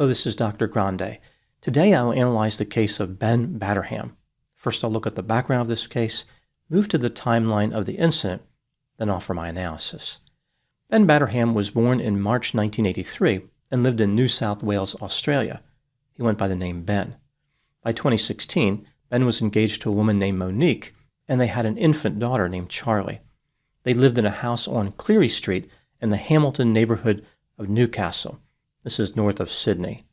Hello, this is Dr. Grande. Today I will analyze the case of Ben Batterham. First I'll look at the background of this case, move to the timeline of the incident, then offer my analysis. Ben Batterham was born in March 1983 and lived in New South Wales, Australia. He went by the name Ben. By 2016, Ben was engaged to a woman named Monique, and they had an infant daughter named Charlie. They lived in a house on Cleary Street in the Hamilton neighborhood of Newcastle. This is north of Sydney.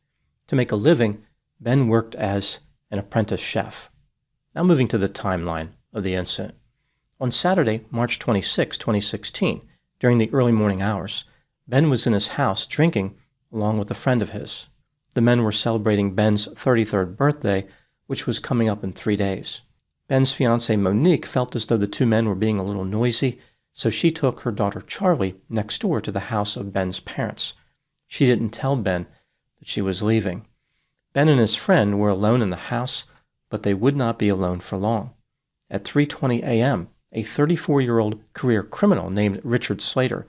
To make a living, Ben worked as an apprentice chef. Now moving to the timeline of the incident. On Saturday, March 26, 2016, during the early morning hours, Ben was in his house drinking along with a friend of his. The men were celebrating Ben's 33rd birthday, which was coming up in 3 days. Ben's fiancée Monique felt as though the two men were being a little noisy, so she took her daughter Charlie next door to the house of Ben's parents. She didn't tell Ben that she was leaving. Ben and his friend were alone in the house, but they would not be alone for long. At 3:20 a.m., a 34-year-old career criminal named Richard Slater,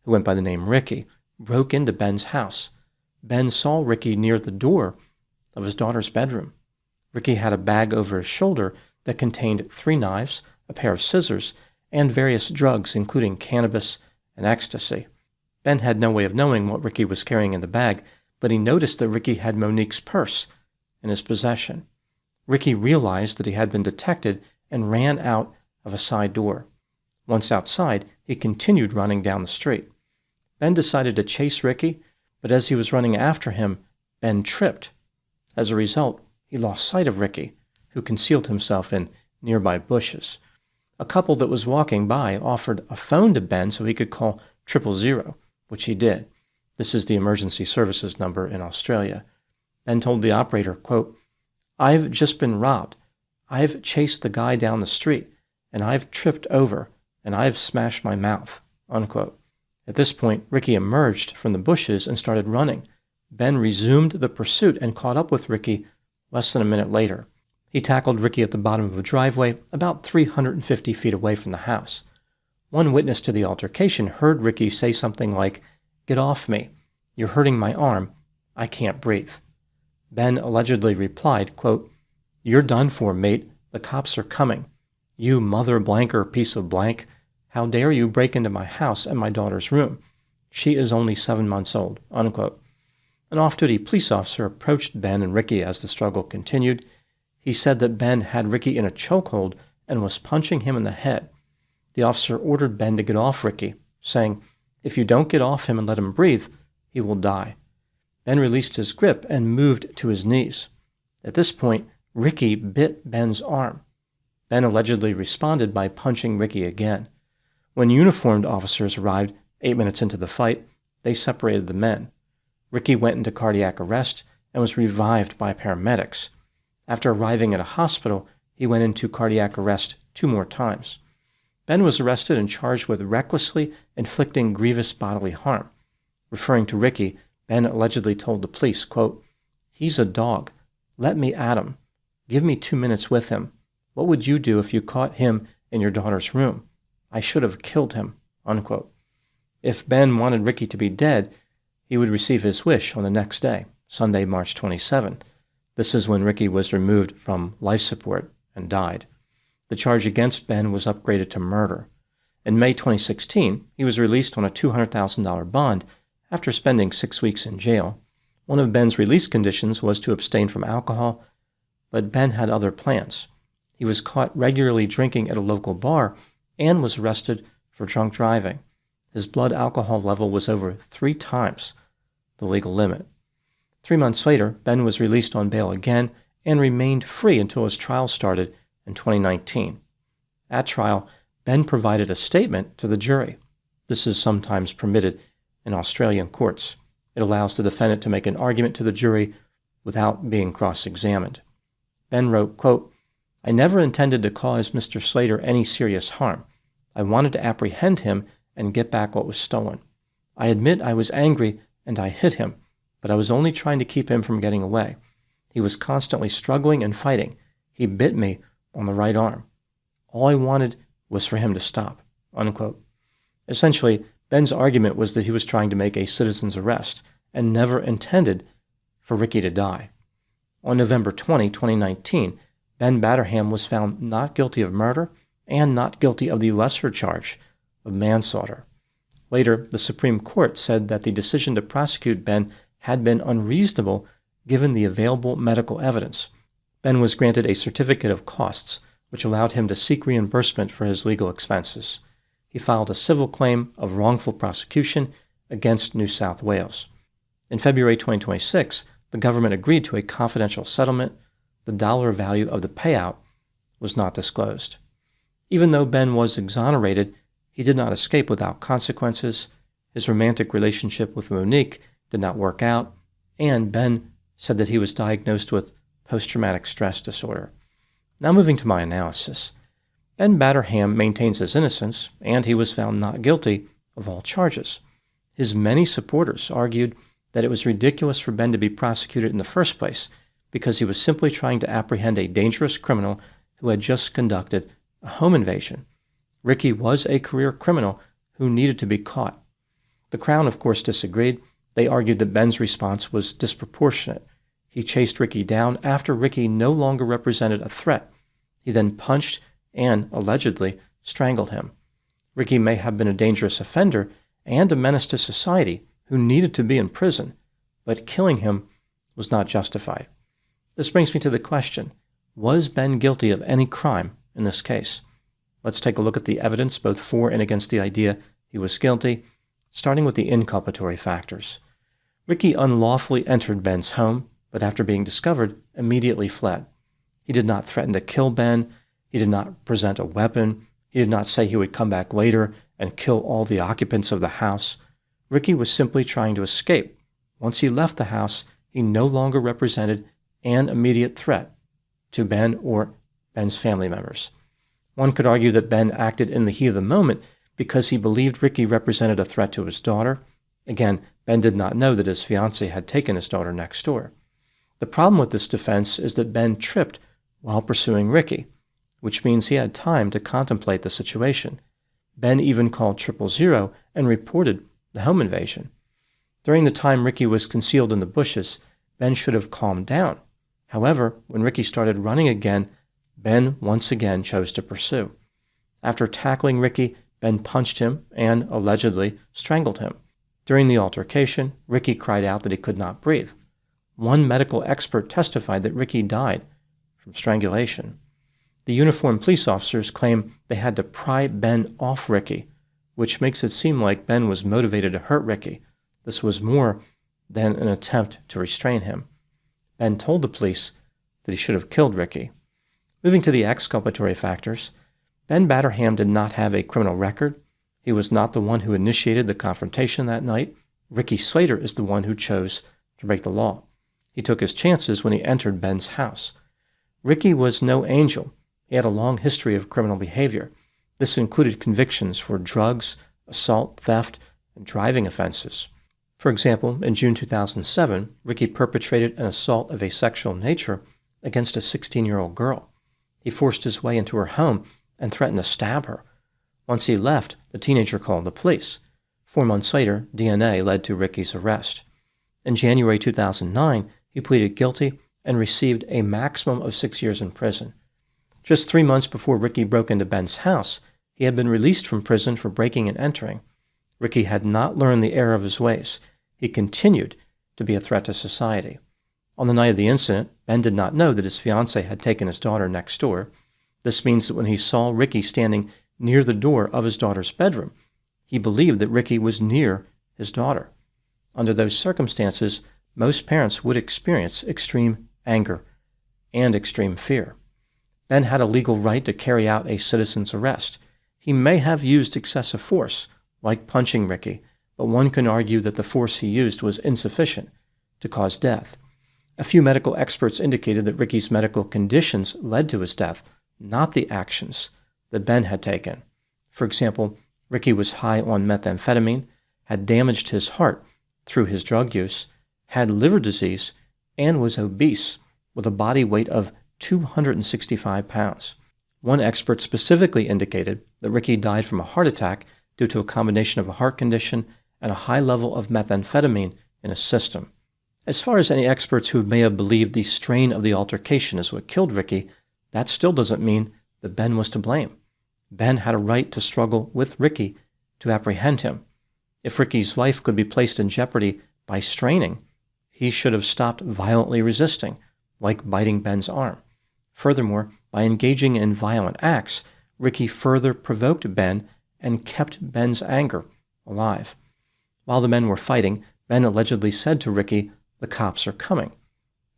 who went by the name Ricky, broke into Ben's house. Ben saw Ricky near the door of his daughter's bedroom. Ricky had a bag over his shoulder that contained 3 knives, a pair of scissors, and various drugs, including cannabis and ecstasy. Ben had no way of knowing what Ricky was carrying in the bag, but he noticed that Ricky had Monique's purse in his possession. Ricky realized that he had been detected and ran out of a side door. Once outside, he continued running down the street. Ben decided to chase Ricky, but as he was running after him, Ben tripped. As a result, he lost sight of Ricky, who concealed himself in nearby bushes. A couple that was walking by offered a phone to Ben so he could call 000, which he did. This is the emergency services number in Australia. Ben told the operator, quote, "I've just been robbed. I've chased the guy down the street, and I've tripped over, and I've smashed my mouth," unquote. At this point, Ricky emerged from the bushes and started running. Ben resumed the pursuit and caught up with Ricky less than a minute later. He tackled Ricky at the bottom of a driveway about 350 feet away from the house. One witness to the altercation heard Ricky say something like, "Get off me. You're hurting my arm. I can't breathe." Ben allegedly replied, quote, "You're done for, mate. The cops are coming. You mother blanker piece of blank. How dare you break into my house and my daughter's room? She is only 7 months old," unquote. An off-duty police officer approached Ben and Ricky as the struggle continued. He said that Ben had Ricky in a chokehold and was punching him in the head. The officer ordered Ben to get off Ricky, saying, "If you don't get off him and let him breathe, he will die." Ben released his grip and moved to his knees. At this point, Ricky bit Ben's arm. Ben allegedly responded by punching Ricky again. When uniformed officers arrived 8 minutes into the fight, they separated the men. Ricky went into cardiac arrest and was revived by paramedics. After arriving at a hospital, he went into cardiac arrest 2 more times. Ben was arrested and charged with recklessly inflicting grievous bodily harm. Referring to Ricky, Ben allegedly told the police, quote, "He's a dog. Let me at him. Give me 2 minutes with him. What would you do if you caught him in your daughter's room? I should have killed him," unquote. If Ben wanted Ricky to be dead, he would receive his wish on the next day, Sunday, March 27. This is when Ricky was removed from life support and died. The charge against Ben was upgraded to murder. In May 2016, he was released on a $200,000 bond after spending 6 weeks in jail. One of Ben's release conditions was to abstain from alcohol, but Ben had other plans. He was caught regularly drinking at a local bar and was arrested for drunk driving. His blood alcohol level was over 3 times the legal limit. 3 months later, Ben was released on bail again and remained free until his trial started in 2019. At trial, Ben provided a statement to the jury. This is sometimes permitted in Australian courts. It allows the defendant to make an argument to the jury without being cross-examined. Ben wrote, quote, "I never intended to cause Mr. Slater any serious harm. I wanted to apprehend him and get back what was stolen. I admit I was angry and I hit him, but I was only trying to keep him from getting away. He was constantly struggling and fighting. He bit me on the right arm. All I wanted was for him to stop," unquote. Essentially, Ben's argument was that he was trying to make a citizen's arrest and never intended for Ricky to die. On November 20, 2019, Ben Batterham was found not guilty of murder and not guilty of the lesser charge of manslaughter. Later, the Supreme Court said that the decision to prosecute Ben had been unreasonable given the available medical evidence. Ben was granted a certificate of costs, which allowed him to seek reimbursement for his legal expenses. He filed a civil claim of wrongful prosecution against New South Wales. In February 2026, the government agreed to a confidential settlement. The dollar value of the payout was not disclosed. Even though Ben was exonerated, he did not escape without consequences. His romantic relationship with Monique did not work out, and Ben said that he was diagnosed with post-traumatic stress disorder. Now moving to my analysis. Ben Batterham maintains his innocence, and he was found not guilty of all charges. His many supporters argued that it was ridiculous for Ben to be prosecuted in the first place because he was simply trying to apprehend a dangerous criminal who had just conducted a home invasion. Ricky was a career criminal who needed to be caught. The Crown, of course, disagreed. They argued that Ben's response was disproportionate. He chased Ricky down after Ricky no longer represented a threat. He then punched and, allegedly, strangled him. Ricky may have been a dangerous offender and a menace to society who needed to be in prison, but killing him was not justified. This brings me to the question, was Ben guilty of any crime in this case? Let's take a look at the evidence both for and against the idea he was guilty, starting with the inculpatory factors. Ricky unlawfully entered Ben's home, but after being discovered, immediately fled. He did not threaten to kill Ben. He did not present a weapon. He did not say he would come back later and kill all the occupants of the house. Ricky was simply trying to escape. Once he left the house, he no longer represented an immediate threat to Ben or Ben's family members. One could argue that Ben acted in the heat of the moment because he believed Ricky represented a threat to his daughter. Again, Ben did not know that his fiancée had taken his daughter next door. The problem with this defense is that Ben tripped while pursuing Ricky, which means he had time to contemplate the situation. Ben even called 000 and reported the home invasion. During the time Ricky was concealed in the bushes, Ben should have calmed down. However, when Ricky started running again, Ben once again chose to pursue. After tackling Ricky, Ben punched him and, allegedly, strangled him. During the altercation, Ricky cried out that he could not breathe. One medical expert testified that Ricky died from strangulation. The uniformed police officers claim they had to pry Ben off Ricky, which makes it seem like Ben was motivated to hurt Ricky. This was more than an attempt to restrain him. Ben told the police that he should have killed Ricky. Moving to the exculpatory factors, Ben Batterham did not have a criminal record. He was not the one who initiated the confrontation that night. Ricky Slater is the one who chose to break the law. He took his chances when he entered Ben's house. Ricky was no angel. He had a long history of criminal behavior. This included convictions for drugs, assault, theft, and driving offenses. For example, in June 2007, Ricky perpetrated an assault of a sexual nature against a 16-year-old girl. He forced his way into her home and threatened to stab her. Once he left, the teenager called the police. 4 months later, DNA led to Ricky's arrest. In January 2009, he pleaded guilty and received a maximum of 6 years in prison. Just 3 months before Ricky broke into Ben's house, he had been released from prison for breaking and entering. Ricky had not learned the error of his ways. He continued to be a threat to society. On the night of the incident, Ben did not know that his fiancée had taken his daughter next door. This means that when he saw Ricky standing near the door of his daughter's bedroom, he believed that Ricky was near his daughter. Under those circumstances, most parents would experience extreme anger and extreme fear. Ben had a legal right to carry out a citizen's arrest. He may have used excessive force, like punching Ricky, but one can argue that the force he used was insufficient to cause death. A few medical experts indicated that Ricky's medical conditions led to his death, not the actions that Ben had taken. For example, Ricky was high on methamphetamine, had damaged his heart through his drug use, had liver disease, and was obese with a body weight of 265 pounds. One expert specifically indicated that Ricky died from a heart attack due to a combination of a heart condition and a high level of methamphetamine in his system. As far as any experts who may have believed the strain of the altercation is what killed Ricky, that still doesn't mean that Ben was to blame. Ben had a right to struggle with Ricky to apprehend him. If Ricky's life could be placed in jeopardy by straining, he should have stopped violently resisting, like biting Ben's arm. Furthermore, by engaging in violent acts, Ricky further provoked Ben and kept Ben's anger alive. While the men were fighting, Ben allegedly said to Ricky, "The cops are coming."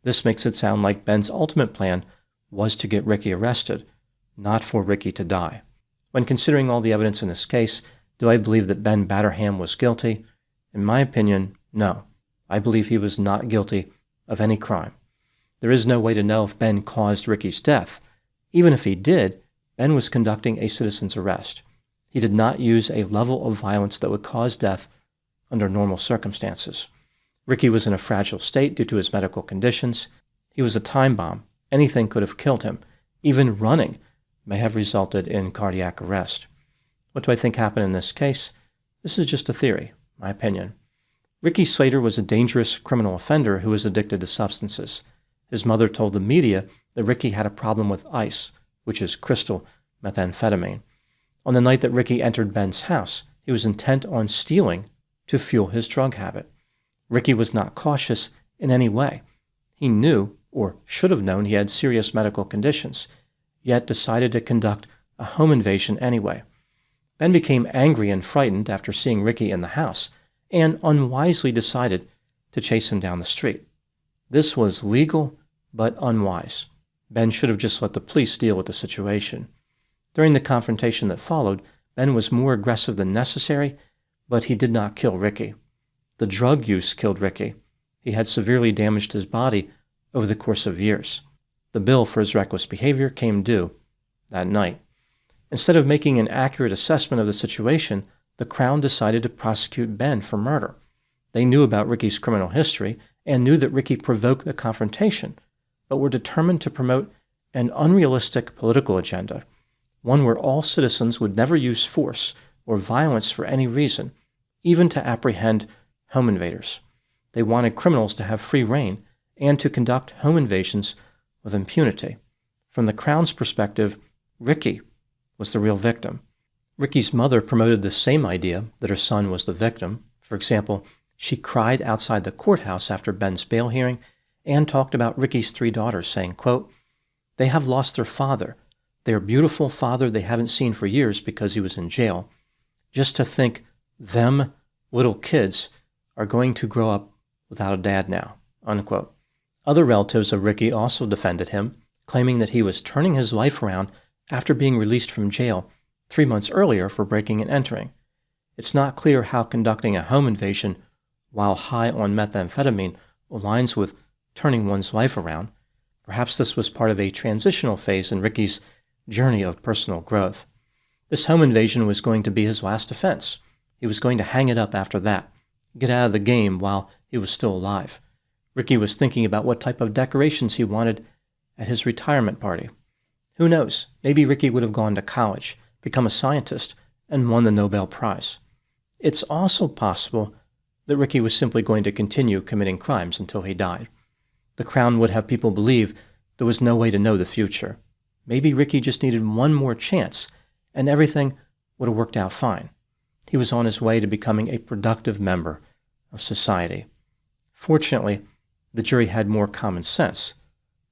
This makes it sound like Ben's ultimate plan was to get Ricky arrested, not for Ricky to die. When considering all the evidence in this case, do I believe that Ben Batterham was guilty? In my opinion, no. I believe he was not guilty of any crime. There is no way to know if Ben caused Ricky's death. Even if he did, Ben was conducting a citizen's arrest. He did not use a level of violence that would cause death under normal circumstances. Ricky was in a fragile state due to his medical conditions. He was a time bomb. Anything could have killed him. Even running may have resulted in cardiac arrest. What do I think happened in this case? This is just a theory, my opinion. Ricky Slater was a dangerous criminal offender who was addicted to substances. His mother told the media that Ricky had a problem with ice, which is crystal methamphetamine. On the night that Ricky entered Ben's house, he was intent on stealing to fuel his drug habit. Ricky was not cautious in any way. He knew, or should have known, he had serious medical conditions, yet decided to conduct a home invasion anyway. Ben became angry and frightened after seeing Ricky in the house, and unwisely decided to chase him down the street. This was legal, but unwise. Ben should have just let the police deal with the situation. During the confrontation that followed, Ben was more aggressive than necessary, but he did not kill Ricky. The drug use killed Ricky. He had severely damaged his body over the course of years. The bill for his reckless behavior came due that night. Instead of making an accurate assessment of the situation, the Crown decided to prosecute Ben for murder. They knew about Ricky's criminal history and knew that Ricky provoked the confrontation, but were determined to promote an unrealistic political agenda, one where all citizens would never use force or violence for any reason, even to apprehend home invaders. They wanted criminals to have free rein and to conduct home invasions with impunity. From the Crown's perspective, Ricky was the real victim. Ricky's mother promoted the same idea that her son was the victim. For example, she cried outside the courthouse after Ben's bail hearing and talked about Ricky's 3 daughters, saying, quote, "They have lost their father, their beautiful father they haven't seen for years because he was in jail. Just to think them little kids are going to grow up without a dad now," unquote. Other relatives of Ricky also defended him, claiming that he was turning his life around after being released from jail 3 months earlier for breaking and entering. It's not clear how conducting a home invasion while high on methamphetamine aligns with turning one's life around. Perhaps this was part of a transitional phase in Ricky's journey of personal growth. This home invasion was going to be his last offense. He was going to hang it up after that, get out of the game while he was still alive. Ricky was thinking about what type of decorations he wanted at his retirement party. Who knows, maybe Ricky would have gone to college, become a scientist, and won the Nobel Prize. It's also possible that Ricky was simply going to continue committing crimes until he died. The Crown would have people believe there was no way to know the future. Maybe Ricky just needed one more chance, and everything would have worked out fine. He was on his way to becoming a productive member of society. Fortunately, the jury had more common sense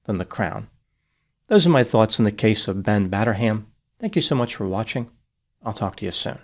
than the Crown. Those are my thoughts on the case of Ben Batterham. Thank you so much for watching. I'll talk to you soon.